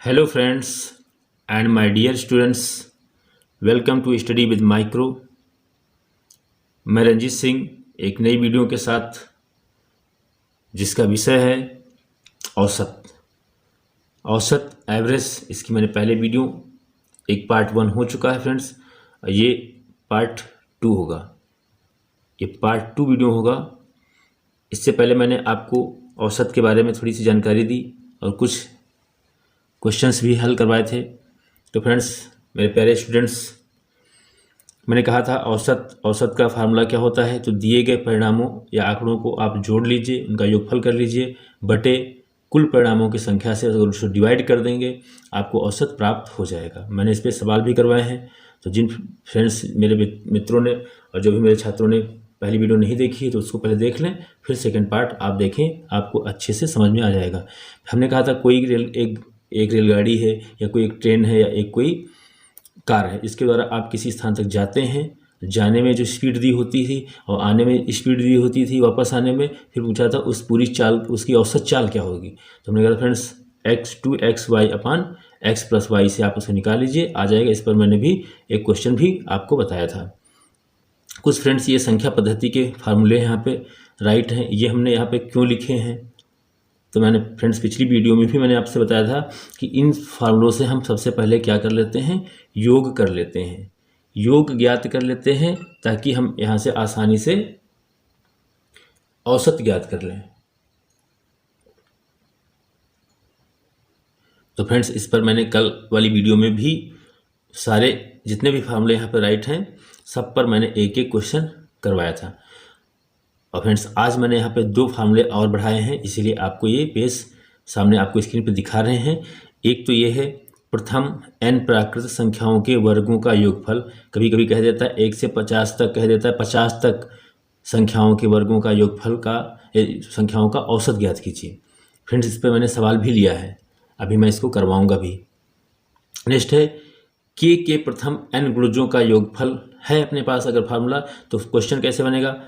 Hello friends and my dear students, welcome to study with micro। मैं रंजीत सिंह एक नई video के साथ जिसका विषय है औसत। औसत एवरेज, इसकी मैंने पहले वीडियो एक पार्ट 1 हो चुका है फ्रेंड्स। ये पार्ट 2 होगा, ये पार्ट 2 वीडियो होगा। इससे पहले मैंने आपको औसत के बारे में थोड़ी सी जानकारी दी और कुछ क्वेश्चंस भी हल करवाए थे। तो फ्रेंड्स, मेरे प्यारे स्टूडेंट्स, मैंने कहा था औसत का फार्मूला क्या होता है। तो दिए गए परिणामों या आंकड़ों को आप जोड़ लीजिए, उनका योगफल कर लीजिए बटे कुल परिणामों की संख्या से, अगर उसको डिवाइड कर देंगे आपको औसत प्राप्त हो जाएगा। मैंने इस पर सवाल भी करवाए हैं। तो जिन फ्रेंड्स मेरे मित्रों ने और जो भी मेरे छात्रों ने पहली वीडियो नहीं देखी है तो उसको पहले देख लें, फिर सेकेंड पार्ट आप देखें, आपको अच्छे से समझ में आ जाएगा। हमने कहा था कोई एक रेलगाड़ी है या कोई एक ट्रेन है या एक कोई कार है, इसके द्वारा आप किसी स्थान तक जाते हैं। जाने में जो स्पीड दी होती थी और आने में स्पीड दी होती थी, वापस आने में फिर पूछा था उस पूरी चाल, उसकी औसत चाल क्या होगी। तो हमने कहा फ्रेंड्स x2xy/x+y से आप उसको निकाल लीजिए, आ जाएगा। इस पर मैंने भी एक क्वेश्चन भी आपको बताया था। कुछ फ्रेंड्स ये संख्या पद्धति के फार्मूले यहाँ पे राइट हैं, ये हमने यहाँ पे क्यों लिखे हैं। तो मैंने फ्रेंड्स पिछली वीडियो में भी मैंने आपसे बताया था कि इन फार्मूलों से हम सबसे पहले क्या कर लेते हैं, योग कर लेते हैं, योग ज्ञात कर लेते हैं, ताकि हम यहाँ से आसानी से औसत ज्ञात कर लें। तो फ्रेंड्स, इस पर मैंने कल वाली वीडियो में भी सारे जितने भी फार्मूले यहाँ पर राइट हैं सब पर मैंने एक एक क्वेश्चन करवाया था। और फ्रेंड्स, आज मैंने यहाँ पे 2 फार्मूले और बढ़ाए हैं, इसीलिए आपको ये पेज सामने आपको स्क्रीन पर दिखा रहे हैं। एक तो ये है प्रथम n प्राकृत संख्याओं के वर्गों का योगफल। कभी कभी कह देता है 1 से 50 तक, कह देता है 50 तक संख्याओं के वर्गों का योगफल का संख्याओं का औसत ज्ञात कीजिए। फ्रेंड्स, इस पर मैंने सवाल भी लिया है, अभी मैं इसको करवाऊंगा भी। नेक्स्ट है के प्रथम n गुणजों का योगफल है अपने पास अगर फार्मूला, तो क्वेश्चन कैसे बनेगा,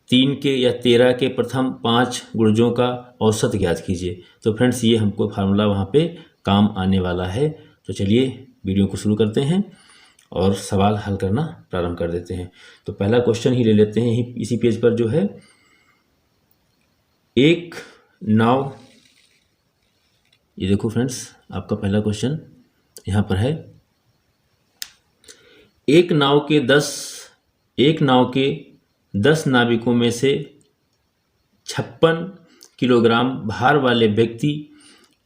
3 के या 13 के प्रथम 5 गुणजों का औसत ज्ञात कीजिए। तो फ्रेंड्स, ये हमको फार्मूला वहाँ पे काम आने वाला है। तो चलिए वीडियो को शुरू करते हैं और सवाल हल करना प्रारंभ कर देते हैं। तो पहला क्वेश्चन ही ले लेते हैं, इसी पेज पर जो है, एक नाव, ये देखो फ्रेंड्स आपका पहला क्वेश्चन यहाँ पर है, एक नाव के 10 नाविकों में से 56 किलोग्राम भार वाले व्यक्ति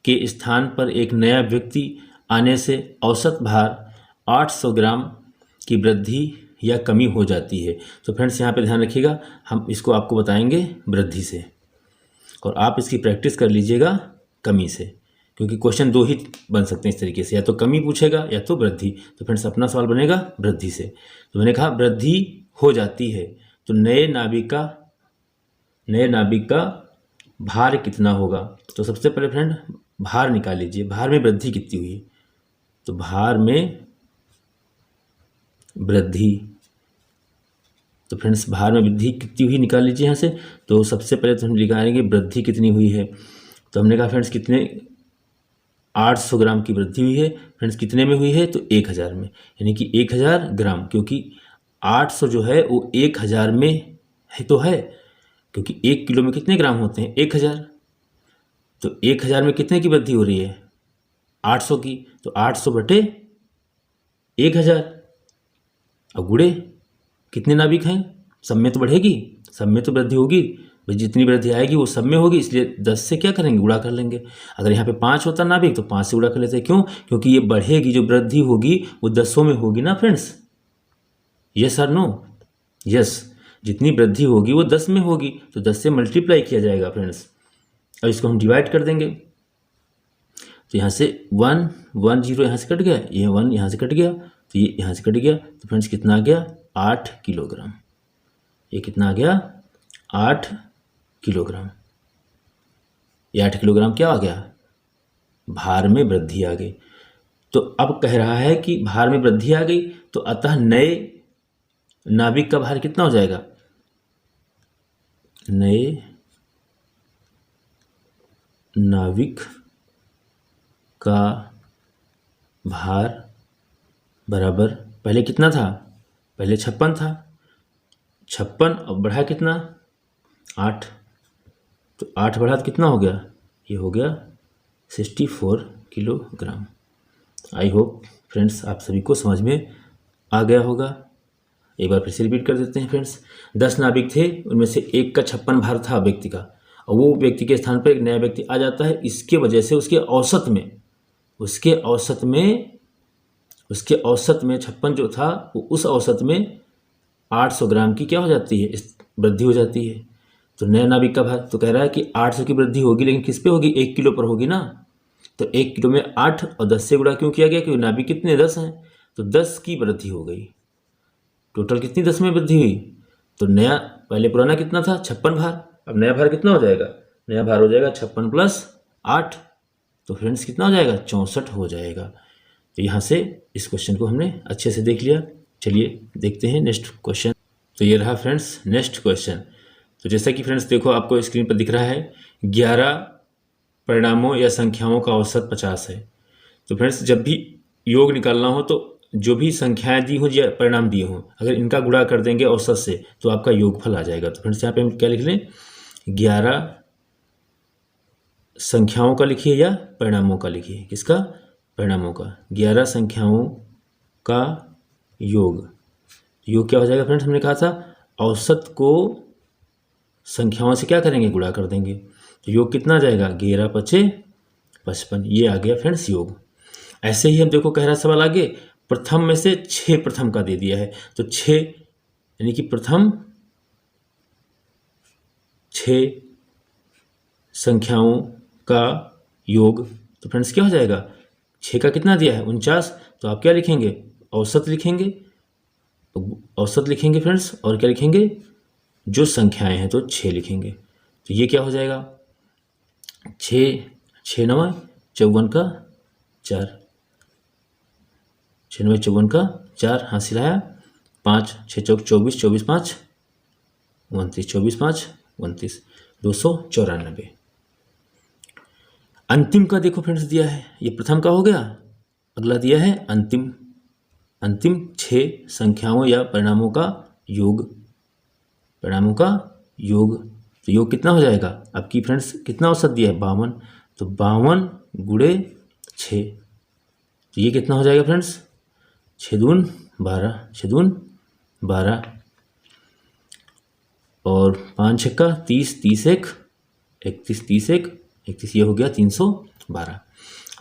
के स्थान पर एक नया व्यक्ति आने से औसत भार 800 ग्राम की वृद्धि या कमी हो जाती है। तो फ्रेंड्स, यहाँ पे ध्यान रखिएगा, हम इसको आपको बताएंगे वृद्धि से और आप इसकी प्रैक्टिस कर लीजिएगा कमी से, क्योंकि क्वेश्चन 2 ही बन सकते हैं इस तरीके से, या तो कमी पूछेगा या तो वृद्धि। तो फ्रेंड्स, अपना सवाल बनेगा वृद्धि से। तो मैंने कहा वृद्धि हो जाती है, तो नए नाविक का भार कितना होगा। तो सबसे पहले फ्रेंड भार निकाल लीजिए, भार में वृद्धि कितनी हुई। तो भार में वृद्धि, तो फ्रेंड्स भार में वृद्धि कितनी हुई निकाल लीजिए यहाँ से। तो सबसे पहले तो हम निकालेंगे वृद्धि कितनी हुई है। तो हमने कहा फ्रेंड्स कितने, 800 ग्राम की वृद्धि हुई है। फ्रेंड्स कितने में हुई है, तो 1000 में, यानी कि 1000 ग्राम, क्योंकि 800 जो है वो 1000 में है तो है, क्योंकि 1 किलो में कितने ग्राम होते हैं, 1000। तो 1000 में कितने की वृद्धि हो रही है, 800 की। तो 800 बटे 1000, अब गुड़े कितने नाविक हैं, सब में तो बढ़ेगी, सब में तो वृद्धि होगी भाई, जितनी वृद्धि आएगी वो सब में होगी, इसलिए 10 से क्या करेंगे, गुणा कर लेंगे। अगर यहाँ पे 5 होता नाविक तो 5 से गुणा कर लेते हैं। क्यों, क्योंकि ये बढ़ेगी, जो वृद्धि होगी वो 10 में होगी ना फ्रेंड्स। यस और नो, यस, जितनी वृद्धि होगी वो 10 में होगी, तो 10 से मल्टीप्लाई किया जाएगा फ्रेंड्स, और इसको हम डिवाइड कर देंगे। तो यहाँ से 1 0 यहाँ से कट गया, ये 1 यहाँ से कट गया, तो ये यहाँ से कट गया। तो फ्रेंड्स कितना आ गया, 8 किलोग्राम। ये कितना आ गया, 8 किलोग्राम। ये 8 किलोग्राम क्या आ गया, भार में वृद्धि आ गई। तो अब कह रहा है कि भार में वृद्धि आ गई, तो अतः नए नाविक का भार कितना हो जाएगा, नए नाविक का भार बराबर, पहले कितना था, पहले 56 था, 56 और बढ़ा कितना 8, तो 8 बढ़ा तो कितना हो गया, ये हो गया 64 किलोग्राम। आई होप फ्रेंड्स आप सभी को समझ में आ गया होगा। एक बार फिर से रिपीट कर देते हैं फ्रेंड्स। 10 नाविक थे, उनमें से एक का 56 भार था व्यक्ति का, और वो व्यक्ति के स्थान पर एक नया व्यक्ति आ जाता है। इसके वजह से उसके औसत में 56 जो था वो उस औसत में 800 ग्राम की क्या हो जाती है, वृद्धि हो जाती है। तो नया नाविक का भार तो कह रहा है कि 800 की वृद्धि होगी, लेकिन किस पे होगी, 1 किलो पर होगी ना। तो 1 किलो में 8 और 10 से गुणा क्यों किया गया, क्योंकि नाभिक कितने 10 हैं, तो 10 की वृद्धि हो गई। टोटल कितनी 10 में वृद्धि हुई, तो नया, पहले पुराना कितना था 56 भार, अब नया भार कितना हो जाएगा, नया भार हो जाएगा 56 प्लस 8, तो फ्रेंड्स कितना हो जाएगा 64 हो जाएगा। तो यहाँ से इस क्वेश्चन को हमने अच्छे से देख लिया। चलिए देखते हैं नेक्स्ट क्वेश्चन। तो ये रहा फ्रेंड्स नेक्स्ट क्वेश्चन। तो जैसा कि फ्रेंड्स देखो आपको स्क्रीन पर दिख रहा है 11 परिणामों या संख्याओं का औसत 50 है। तो फ्रेंड्स जब भी योग निकालना हो तो जो भी संख्याएं दी हों या परिणाम दिए हों, अगर इनका गुणा कर देंगे औसत से तो आपका योगफल आ जाएगा। तो फ्रेंड्स यहाँ पे हम क्या लिख लें, 11 संख्याओं का लिखिए या परिणामों का लिखिए, किसका, परिणामों का, 11 संख्याओं का योग। योग क्या हो जाएगा फ्रेंड्स, हमने कहा था औसत को संख्याओं से क्या करेंगे, गुणा कर देंगे। तो योग कितना आ जाएगा, 11 पचे 55, ये आ गया फ्रेंड्स योग। ऐसे ही हम देखो कह रहा सवाल आगे, प्रथम में से 6 प्रथम का दे दिया है, तो 6 यानी कि प्रथम 6 संख्याओं का योग। तो फ्रेंड्स क्या हो जाएगा, 6 का कितना दिया है 49, तो आप क्या लिखेंगे, औसत लिखेंगे, औसत लिखेंगे फ्रेंड्स, और क्या लिखेंगे, जो संख्याएं हैं तो 6 लिखेंगे। तो ये क्या हो जाएगा, 6 6 9 54 का 4, 6 9 54 का 4, हासिल आया 5 6 चौक 24, 24 5 29, 24 5 29, 294। अंतिम का देखो फ्रेंड्स दिया है, ये प्रथम का हो गया, अगला दिया है अंतिम 6 संख्याओं या परिणामों का योग, परिणामों का योग। तो योग कितना हो जाएगा, आपकी फ्रेंड्स कितना औसत दिया है 52, तो 52 गुणे 6, तो ये कितना हो जाएगा फ्रेंड्स, 6 दून 12, 6 दून 12, और 5 छक्का 30, 30 1 31, 30 1 31, ये हो गया 312।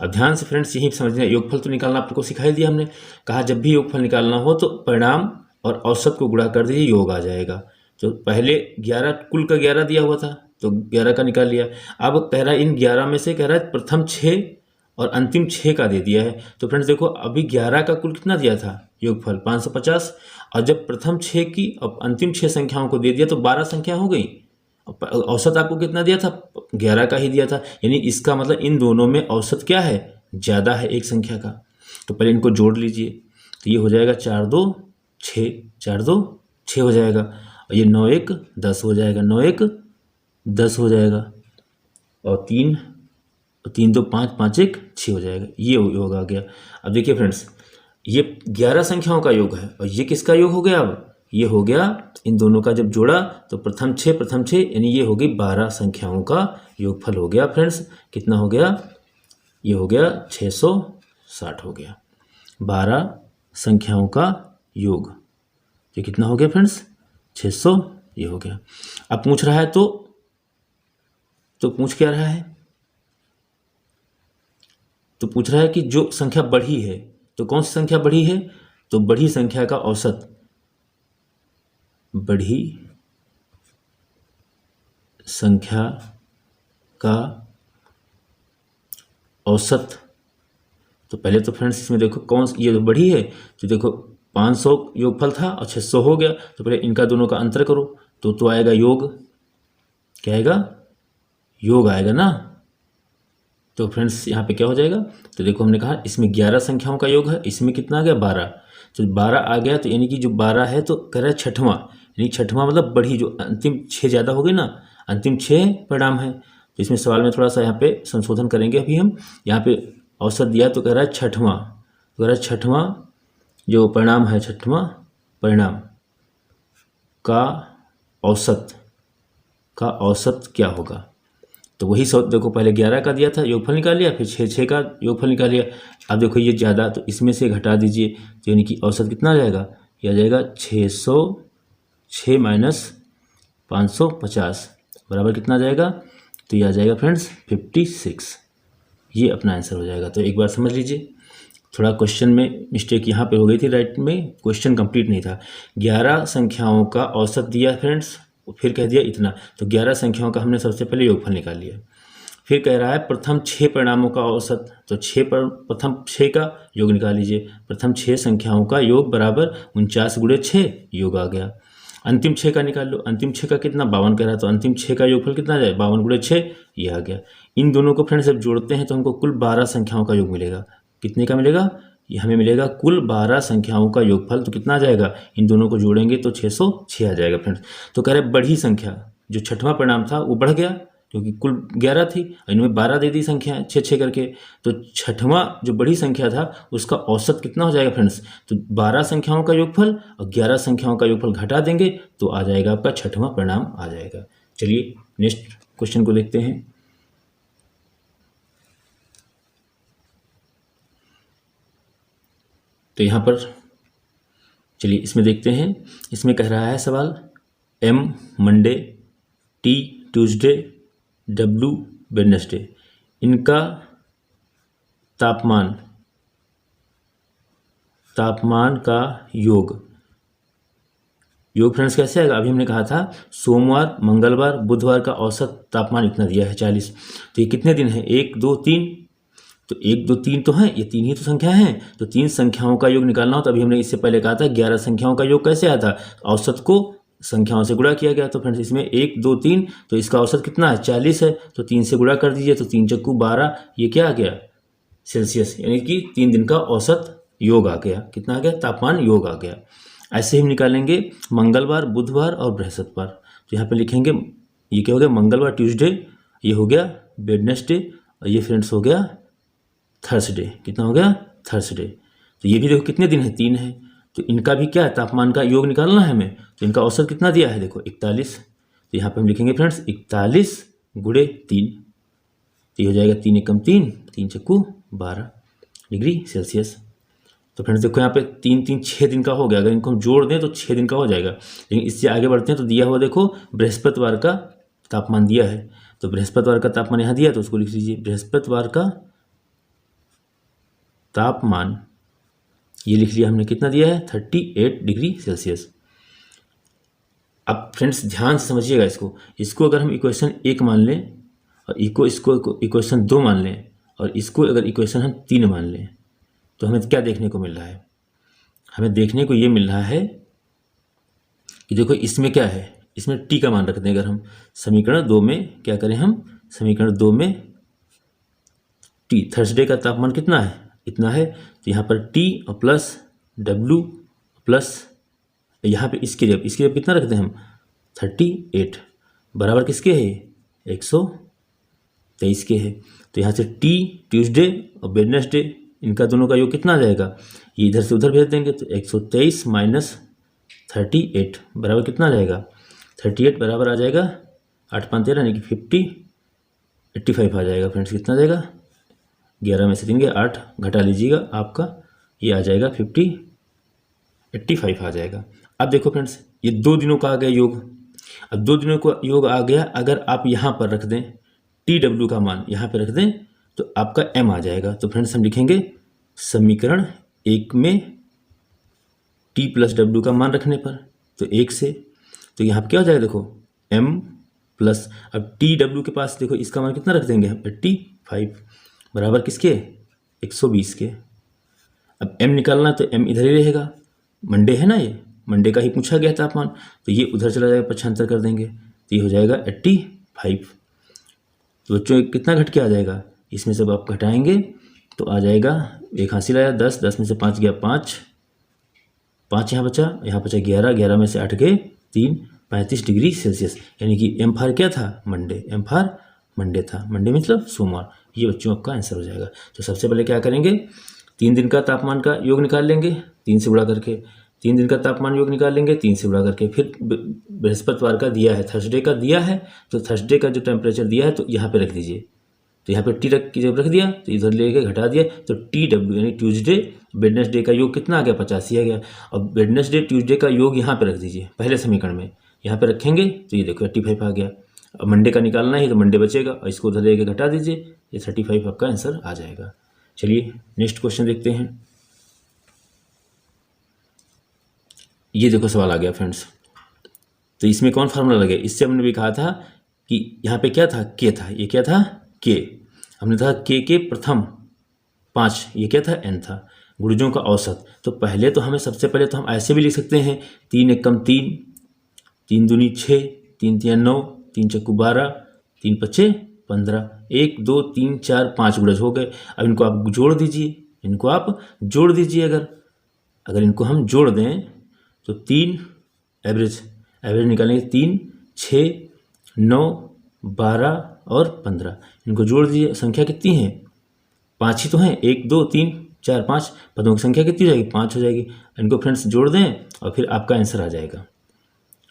अब ध्यान से फ्रेंड्स यही समझना, योगफल तो निकालना आपको सिखाई दिया हमने, कहा जब भी योगफल निकालना हो तो परिणाम और औसत को गुणा कर दीजिए, योग आ जाएगा। तो पहले 11 कुल का 11 दिया हुआ था तो 11 का निकाल लिया, अब कह रहा है इन 11 में से कह रहा है प्रथम 6 और अंतिम 6 का दे दिया है। तो फ्रेंड्स देखो अभी 11 का कुल कितना दिया था योगफल 550, और जब प्रथम 6 की और अंतिम 6 संख्याओं को दे दिया तो 12 संख्या हो गई, औसत आपको कितना दिया था 11 का ही दिया था, यानी इसका मतलब इन दोनों में औसत क्या है, ज़्यादा है एक संख्या का। तो पहले इनको जोड़ लीजिए, तो ये हो जाएगा 4 2 6, 4 2 6 हो जाएगा, और ये 9 1 10 हो जाएगा, 9 1 10 हो जाएगा, और 3 2 5 5 1 6 हो जाएगा, ये योग आ गया। अब देखिए फ्रेंड्स ये 11 संख्याओं का योग है, और ये किसका योग हो गया, अब ये हो गया इन दोनों का जब जोड़ा तो प्रथम 6 यानी ये हो गई 12 संख्याओं का योगफल हो गया फ्रेंड्स। कितना हो गया, ये हो गया 660 हो गया, 12 संख्याओं का योग। ये कितना हो गया फ्रेंड्स 600, ये हो गया। अब पूछ रहा है तो पूछ क्या रहा है, तो पूछ रहा है कि जो संख्या बढ़ी है, तो कौन सी संख्या बढ़ी है, तो बढ़ी संख्या का औसत, बढ़ी संख्या का औसत। तो पहले तो फ्रेंड्स इसमें देखो कौन ये जो बढ़ी है, तो देखो 500 योगफल था और 600 हो गया, तो पहले इनका दोनों का अंतर करो तो आएगा योग, क्या आएगा, योग आएगा ना। तो फ्रेंड्स यहाँ पे क्या हो जाएगा, तो देखो हमने कहा इसमें 11 संख्याओं का योग है, इसमें कितना आ गया 12, तो 12 आ गया, तो यानी कि जो 12 है तो कह रहा है छठवां, यानी छठवां मतलब बढ़ी, जो अंतिम 6 ज़्यादा हो गई ना, अंतिम 6 परिणाम है। तो इसमें सवाल में थोड़ा सा यहाँ पे संशोधन करेंगे अभी हम, यहाँ पे औसत दिया तो कह रहा है छठवां, तो कह रहा है छठवां जो परिणाम है, छठवां परिणाम का औसत क्या होगा। तो वही देखो पहले 11 का दिया था, योगफल निकाल लिया, फिर 6 का योगफल निकाल लिया। अब देखो ये ज़्यादा, तो इसमें से घटा दीजिए, तो यानी कि औसत कितना आ जाएगा, ये आ जाएगा 606 माइनस 550 बराबर कितना आ जाएगा, तो ये आ जाएगा फ्रेंड्स 56। ये अपना आंसर हो जाएगा। तो एक बार समझ लीजिए, थोड़ा क्वेश्चन में मिस्टेक यहाँ पे हो गई थी, राइट में क्वेश्चन कंप्लीट नहीं था। 11 संख्याओं का औसत दिया फ्रेंड्स, फिर कह दिया इतना, तो 11 संख्याओं का हमने सबसे पहले योगफल निकाल लिया। फिर कह रहा है प्रथम 6 परिणामों का औसत, तो प्रथम 6 का योग निकाल लीजिए। प्रथम 6 संख्याओं का योग बराबर 49 गुणे 6 योग आ गया। अंतिम 6 का निकाल लो, अंतिम 6 का कितना 52 कह रहा है, तो अंतिम 6 का योगफल कितना आ जाए 52 गुणे 6, ये आ गया। इन दोनों को फ्रेंड्स जब जोड़ते हैं तो हमको कुल 12 संख्याओं का योग मिलेगा। कितने का मिलेगा, ये हमें मिलेगा कुल 12 संख्याओं का योगफल, तो कितना आ जाएगा, इन दोनों को जोड़ेंगे तो 606 आ जाएगा फ्रेंड्स। तो कह रहे बढ़ी संख्या, जो छठवां परिणाम था वो बढ़ गया, क्योंकि कुल 11 थी, इनमें 12 दे दी संख्या 6 करके, तो छठवां जो बड़ी संख्या था उसका औसत कितना हो जाएगा फ्रेंड्स, तो 12 संख्याओं का योगफल और 11 संख्याओं का योगफल घटा देंगे तो आ जाएगा आपका छठवां परिणाम आ जाएगा। चलिए नेक्स्ट क्वेश्चन को देखते हैं। तो यहाँ पर चलिए इसमें देखते हैं, इसमें कह रहा है सवाल M Monday, T Tuesday, W Wednesday, इनका तापमान का योग फ्रेंड्स कैसे आएगा। अभी हमने कहा था सोमवार, मंगलवार, बुधवार का औसत तापमान इतना दिया है 40, तो ये कितने दिन है, 1 2 3, तो 1 2 3 तो है, ये 3 ही तो संख्या है, तो 3 संख्याओं का योग निकालना हो। तो अभी हमने इससे पहले कहा था 11 संख्याओं का योग कैसे आता, औसत को संख्याओं से गुणा किया गया। तो फ्रेंड्स इसमें 1 2 3, तो इसका औसत कितना है 40 है, तो 3 से गुणा कर दीजिए, तो 3 चक्कू 12, ये क्या आ गया सेल्सियस, यानी कि 3 दिन का औसत योग आ गया। कितना आ गया, तापमान योग आ गया। ऐसे ही हम निकालेंगे मंगलवार, बुधवार और बृहस्पतिवार। तो यहाँ पे लिखेंगे, ये क्या हो गया मंगलवार ट्यूसडे, ये हो गया वेडनेसडे, और ये फ्रेंड्स हो गया थर्सडे। कितना हो गया थर्सडे। तो ये भी देखो कितने दिन है 3 है, तो इनका भी क्या है तापमान का योग निकालना है हमें। तो इनका औसत कितना दिया है देखो 41, तो यहाँ पे हम लिखेंगे फ्रेंड्स 41 गुणे 3, तो ये हो जाएगा 3 एकम 3, 3 चक्कू 12 डिग्री सेल्सियस। तो फ्रेंड्स देखो यहाँ पे 3 3 6 दिन का हो गया, अगर इनको हम जोड़ दें तो 6 दिन का हो जाएगा। लेकिन इससे आगे बढ़ते हैं तो दिया हुआ देखो बृहस्पतिवार का तापमान दिया है, तो बृहस्पतिवार का तापमान यहाँ दिया, तो उसको लिख लीजिए बृहस्पतिवार का तापमान, ये लिख लिया हमने, कितना दिया है 38 डिग्री सेल्सियस। अब फ्रेंड्स ध्यान से समझिएगा इसको अगर हम इक्वेशन 1 मान लें और इसको इक्वेशन 2 मान लें और इसको अगर इक्वेशन हम 3 मान लें, तो हमें क्या देखने को मिल रहा है, हमें देखने को ये मिल रहा है कि देखो इसमें क्या है, इसमें टी का मान रख दें। अगर हम समीकरण 2 में क्या करें, हम समीकरण 2 में टी, थर्सडे का तापमान कितना है इतना है, तो यहाँ पर टी और प्लस डब्ल्यू प्लस यहाँ पे इसके जब कितना रखते हैं हम 38 बराबर किसके है 123 के है। तो यहाँ से टी ट्यूसडे और वेडनेसडे इनका दोनों का योग कितना आ जाएगा, ये इधर से उधर भेज देंगे, तो 123 माइनस 38 बराबर कितना आ जाएगा 38 बराबर आ जाएगा 8 5 13 यानी कि 85 आ जाएगा फ्रेंड्स। कितना आ जाएगा 11 में से 3 गया 8 घटा लीजिएगा आपका, ये आ जाएगा 85 आ जाएगा। अब देखो फ्रेंड्स ये 2 दिनों का आ गया योग। अब 2 दिनों का योग आ गया, अगर आप यहाँ पर रख दें TW का मान यहाँ पे रख दें तो आपका M आ जाएगा। तो फ्रेंड्स हम लिखेंगे समीकरण 1 में T प्लस W का मान रखने पर, तो 1 से, तो यहाँ पर क्या हो जाएगा देखो M प्लस, अब TW के पास देखो इसका मान कितना रख देंगे हम 85 बराबर किसके 120 के। अब M निकालना तो M इधर ही रहेगा, मंडे है ना, ये मंडे का ही पूछा गया तापमान, तो ये उधर चला जाएगा 75 कर देंगे, तो ये हो जाएगा 85। तो बच्चों कितना घट के आ जाएगा, इसमें सब आप घटाएंगे तो आ जाएगा, एक हासिल आया 10, 10 में से 5 गया 5, 5 यहाँ बचा 11, 11 में से 8 गए 3, 35 डिग्री सेल्सियस। यानी कि M फॉर क्या था मंडे, M फॉर मंडे था, मंडे मतलब सोमवार। ये बच्चों आपका आंसर हो जाएगा। तो सबसे पहले क्या करेंगे, 3 दिन का तापमान का योग निकाल लेंगे 3 से गुणा करके, 3 दिन का तापमान योग निकाल लेंगे 3 से गुणा करके। फिर बृहस्पतिवार का दिया है, थर्सडे का दिया है, तो थर्सडे का जो टेम्परेचर दिया है तो यहाँ पे रख दीजिए। तो यहाँ पे टी जब रख दिया तो इधर लेके घटा दिया, तो TW यानी ट्यूसडे वेडनेसडे का योग कितना आ गया, 85 आ गया। अब वेडनेसडे ट्यूसडे का योग यहाँ पे रख दीजिए पहले समीकरण में, यहाँ पे रखेंगे तो ये देखो 85 आ गया। अब मंडे का निकालना है तो मंडे बचेगा और इसको उधर लेके घटा दीजिए, ये 35 आपका आंसर आ जाएगा। चलिए नेक्स्ट क्वेश्चन देखते हैं। ये देखो सवाल आ गया फ्रेंड्स, तो इसमें कौन फार्मूला लगे, इससे हमने भी कहा था कि यहाँ पे क्या था, के था, ये क्या था, के। हमने कहा के प्रथम 5, ये क्या था, n था, गुणजों का औसत। तो पहले तो हमें सबसे पहले तो हम ऐसे भी लिख सकते हैं, 3 एकम 3, 3 दूनी 6, 3 तिया 9, 3 चक्कू 12, 3 पच्चे 15, 1 2 3 4 5 गुणज हो गए। अब इनको आप जोड़ दीजिए, इनको आप जोड़ दीजिए। अगर इनको हम जोड़ दें तो 3 एवरेज निकालेंगे, 3 6 9 12 और 15, इनको जोड़ दीजिए। संख्या कितनी है, 5 ही तो हैं, 1 2 3 4 5, पदों की संख्या कितनी हो जाएगी, 5 हो जाएगी। इनको फ्रेंड्स जोड़ दें और फिर आपका आंसर आ जाएगा,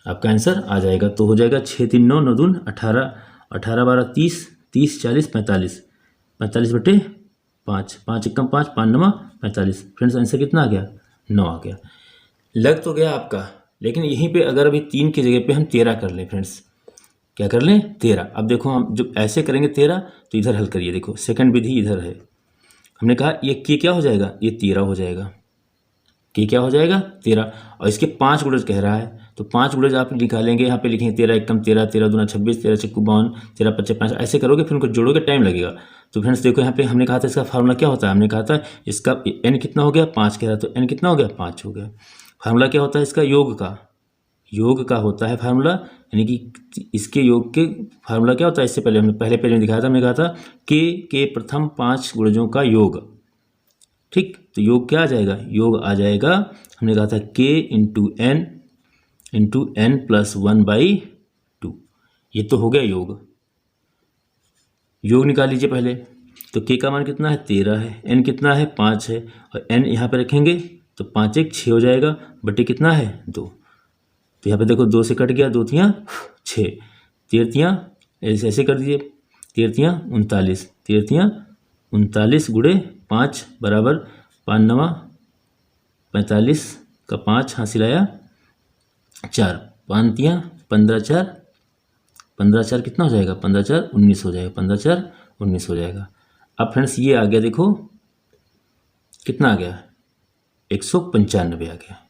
आपका आंसर आ जाएगा। तो हो जाएगा 6 3 9 9 दून 18, 18 12 30, 30 40 45, 45 बटे 5, 5 एकम 5, 5 9 45। फ्रेंड्स आंसर कितना आ गया, 9 आ गया। लग तो गया आपका, लेकिन यहीं पे अगर अभी 3 की जगह पे हम 13 कर लें फ्रेंड्स, क्या कर लें, 13। अब देखो हम जब ऐसे करेंगे 13 तो इधर हल करिए, देखो सेकंड विधि इधर है। हमने कहा ये के क्या हो जाएगा, ये 13 हो जाएगा, के क्या हो जाएगा 13, और इसके 5 गुणज कह रहा है, तो 5 गुणज आप निकालेंगे, यहाँ पे लिखेंगे 13 एकम 13, 13 दूना 26, 13 चक्कू 52, 13 पच्चे 5, ऐसे करोगे फिर उनको जोड़ोगे, टाइम लगेगा। तो फ्रेंड्स देखो यहाँ पे हमने कहा था इसका फार्मूला क्या होता है, हमने कहा था इसका n कितना हो गया, 5 कह रहा, तो n कितना हो गया, 5 हो गया। फार्मूला क्या होता है इसका, योग का होता है फार्मूला, यानी कि इसके योग के फार्मूला क्या होता है, इससे पहले हमने पहले पेज में दिखाया था, हमने कहा था के प्रथम 5 गुणजों का योग, ठीक। तो योग क्या आ जाएगा, योग आ जाएगा, हमने कहा था k इंटू n प्लस 1/2, ये तो हो गया योग निकाल लीजिए पहले। तो k का मान कितना है, 13 है, n कितना है, 5 है, और n यहाँ पे रखेंगे तो 5 1 6 हो जाएगा, बटे कितना है 2। तो यहाँ पे देखो 2 से कट गया, 2 तियाँ 6, 13 तियाँ ऐसे कर दीजिए, 13 तियाँ 39, 13 तियाँ 39 गुणे 5 बराबर 5 9 45 का 5 हासिल आया 4, 5 तियाँ 15 4 कितना हो जाएगा, 15 4 19 हो जाएगा, 15 4 19 हो जाएगा। अब फ्रेंड्स ये आ गया, देखो कितना आ गया, 195 आ गया।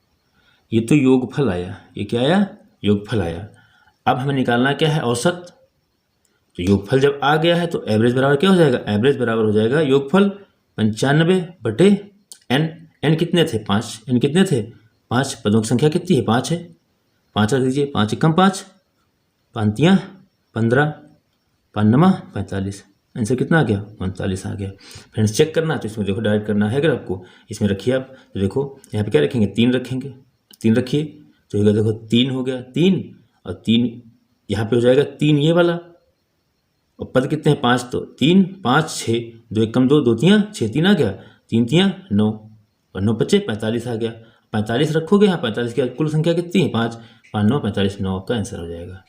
ये तो योगफल आया, ये क्या आया, योगफल आया। अब हमें निकालना क्या है, औसत। तो योगफल जब आ गया है तो एवरेज बराबर क्या हो जाएगा, एवरेज बराबर हो जाएगा योगफल 95 बटे n कितने थे, 5, n कितने थे 5, पदों की संख्या कितनी है, 5 है, 5 रख दीजिए, 5 एकम 5, 5 तियाँ 15, 5 9 45, आंसर कितना आ गया, 39 आ गया। फ्रेंड्स चेक करना है तो इसमें देखो डायरेक्ट करना है, अगर आपको इसमें रखिए आप, तो देखो यहाँ पे क्या रखेंगे, 3 रखेंगे, 3 रखिए तो ये देखो 3 हो गया, 3 और 3 यहाँ पे हो जाएगा 3 ये वाला, और पद कितने हैं 5, तो 3 5 6, 2 एकम 2, 2 तियाँ 6, 3 आ गया, 3 तियाँ 9 और 9 पच्चे 45 आ गया। 45 रखोगे यहाँ, 45 की कुल संख्या कितनी है 5, 5 9 45, 9 का आंसर हो जाएगा।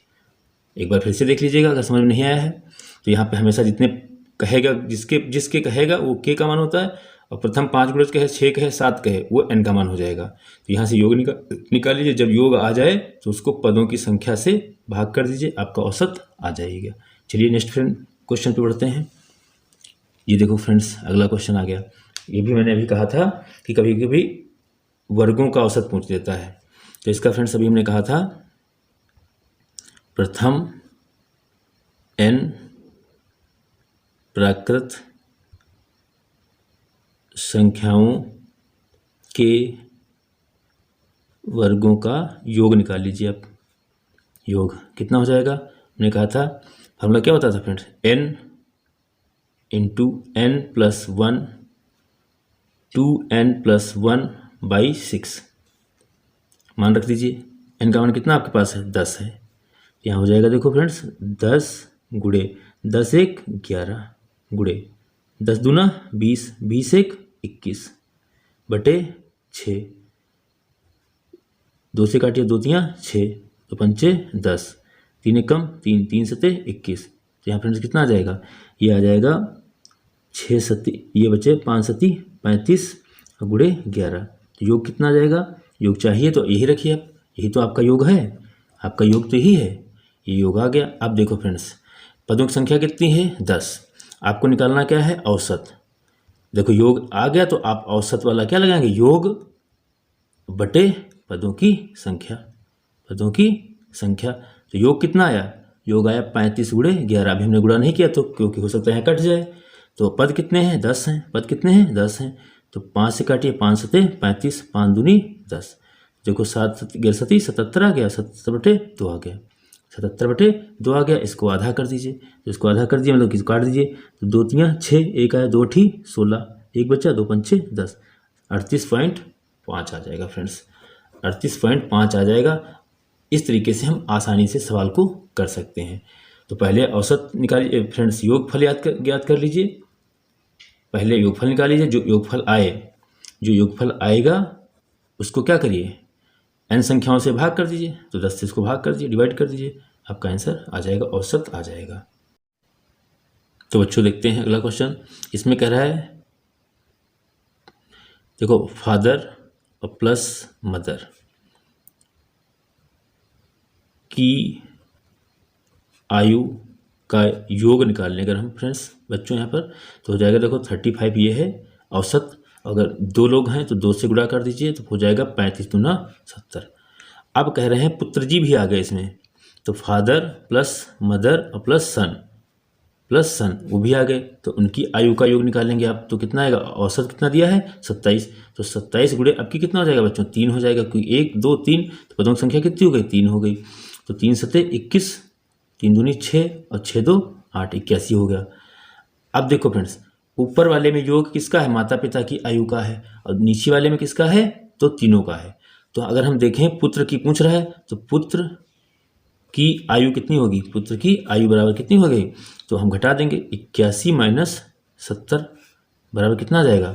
एक बार फिर से देख लीजिएगा, अगर समझ में नहीं आया है तो यहाँ पे हमेशा जितने कहेगा, जिसके कहेगा वो के का मान होता है, और प्रथम 5 गुणज कहे, 6 कहे, 7 कहे, वो n का मान हो जाएगा। तो यहाँ से योग निकाल लीजिए, जब योग आ जाए तो उसको पदों की संख्या से भाग कर दीजिए, आपका औसत आ जाएगा। चलिए नेक्स्ट क्वेश्चन पे बढ़ते हैं। ये देखो फ्रेंड्स अगला क्वेश्चन आ गया। ये भी मैंने अभी कहा था कि कभी कभी वर्गों का औसत पूछ देता है, तो इसका फ्रेंड्स अभी हमने कहा था प्रथम n प्राकृत संख्याओं के वर्गों का योग निकाल लीजिए आप। योग कितना हो जाएगा, हमने कहा था फार्मूला क्या होता था friends, n into n plus 1 2n plus 1/6, मान रख दीजिए। n का मान कितना आपके पास है, 10 है। यहाँ हो जाएगा देखो फ्रेंड्स 10 गुणे 10 एक 11 गुणे 10 दूना 20, 20 एक 21 बटे 6, 2 से काटिए 2 तियाँ 6, 2 पंचे 10, 3 एक कम 3, 3 सते 21। तो यहाँ फ्रेंड्स कितना आ जाएगा, ये आ जाएगा 6 सती, ये बचे 5 सती 35 गुणे 11। तो योग कितना आ जाएगा, योग चाहिए तो यही रखिए आप, यही तो आपका योग है, आपका योग तो यही है, ये योग आ गया। अब देखो फ्रेंड्स पदों की संख्या कितनी है 10, आपको निकालना क्या है औसत। देखो योग आ गया तो आप औसत वाला क्या लगाएंगे, योग बटे पदों की संख्या, पदों की संख्या। तो योग कितना आया, योग आया 35 गुणे 11। अभी हमने गुणा नहीं किया तो क्योंकि हो सकता है कट जाए। तो पद कितने हैं 10 हैं, पद कितने हैं 10 हैं। तो 5 से काटिए 5 सते 35, 5 दूनी 10। देखो 7 11 सती 77 आ गया, 77 बटे 2 आ गया, 77 बटे 2 आ गया। इसको आधा कर दीजिए, तो इसको आधा कर दिया मतलब किसको काट दीजिए। तो 2 तियाँ 6, 1 आया 2 ठी 16, 1 बचा 2 पंचे 10, 38.5 आ जाएगा फ्रेंड्स, 38.5 आ जाएगा। इस तरीके से हम आसानी से सवाल को कर सकते हैं। तो पहले औसत निकालिए फ्रेंड्स, योगफल ज्ञात कर लीजिए। पहले योगफल निकाल लीजिए, जो योगफल आए, जो योगफल आएगा उसको क्या करिए n संख्याओं से भाग कर दीजिए। तो 10 से इसको भाग कर दीजिए, डिवाइड कर दीजिए, आपका आंसर आ जाएगा, औसत आ जाएगा। तो बच्चों देखते हैं अगला क्वेश्चन। इसमें कह रहा है देखो फादर और प्लस मदर की आयु का योग निकालने अगर हम फ्रेंड्स बच्चों यहाँ पर तो हो जाएगा देखो 35 ये है औसत। अगर 2 लोग हैं तो 2 से गुणा कर दीजिए तो हो जाएगा 35 दूना 70। अब कह रहे हैं पुत्र जी भी आ गए इसमें, तो फादर प्लस मदर और प्लस सन वो भी आ गए, तो उनकी आयु का योग निकालेंगे आप। तो कितना आएगा, औसत कितना दिया है 27, तो 27 गुणे अब की कितना हो जाएगा बच्चों 3 हो जाएगा, क्योंकि 1 2 3 तो पदों की संख्या कितनी हो गई 3 हो गई। तो 3 सते 21, 3 दूनी 6 और 6 2 8, 81 हो गया। अब देखो फ्रेंड्स ऊपर वाले में योग किसका है, माता पिता की आयु का है, और नीचे वाले में किसका है, तो तीनों का है। तो अगर हम देखें पुत्र की पूछ रहा है तो पुत्र की आयु कितनी होगी, पुत्र की आयु बराबर कितनी हो गई, तो हम घटा देंगे 81 माइनस 70 बराबर कितना आ जाएगा,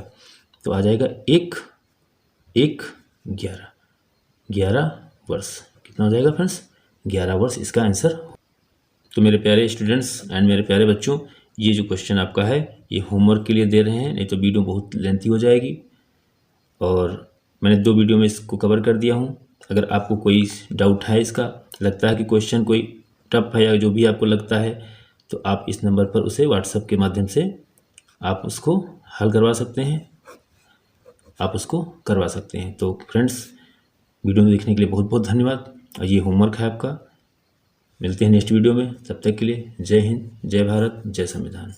तो आ जाएगा 11 वर्ष। कितना हो जाएगा फ्रेंड्स 11 वर्ष इसका आंसर। तो मेरे प्यारे स्टूडेंट्स एंड मेरे प्यारे बच्चों, ये जो क्वेश्चन आपका है ये होमवर्क के लिए दे रहे हैं, नहीं तो वीडियो बहुत लेंथी हो जाएगी। और मैंने 2 वीडियो में इसको कवर कर दिया हूँ। अगर आपको कोई डाउट है, इसका लगता है कि क्वेश्चन कोई टफ है या जो भी आपको लगता है, तो आप इस नंबर पर उसे व्हाट्सएप के माध्यम से आप उसको हल करवा सकते हैं, आप उसको करवा सकते हैं। तो फ्रेंड्स वीडियो में देखने के लिए बहुत बहुत धन्यवाद, और ये होमवर्क है आपका। मिलते हैं नेक्स्ट वीडियो में, तब तक के लिए जय हिंद, जय भारत, जय संविधान।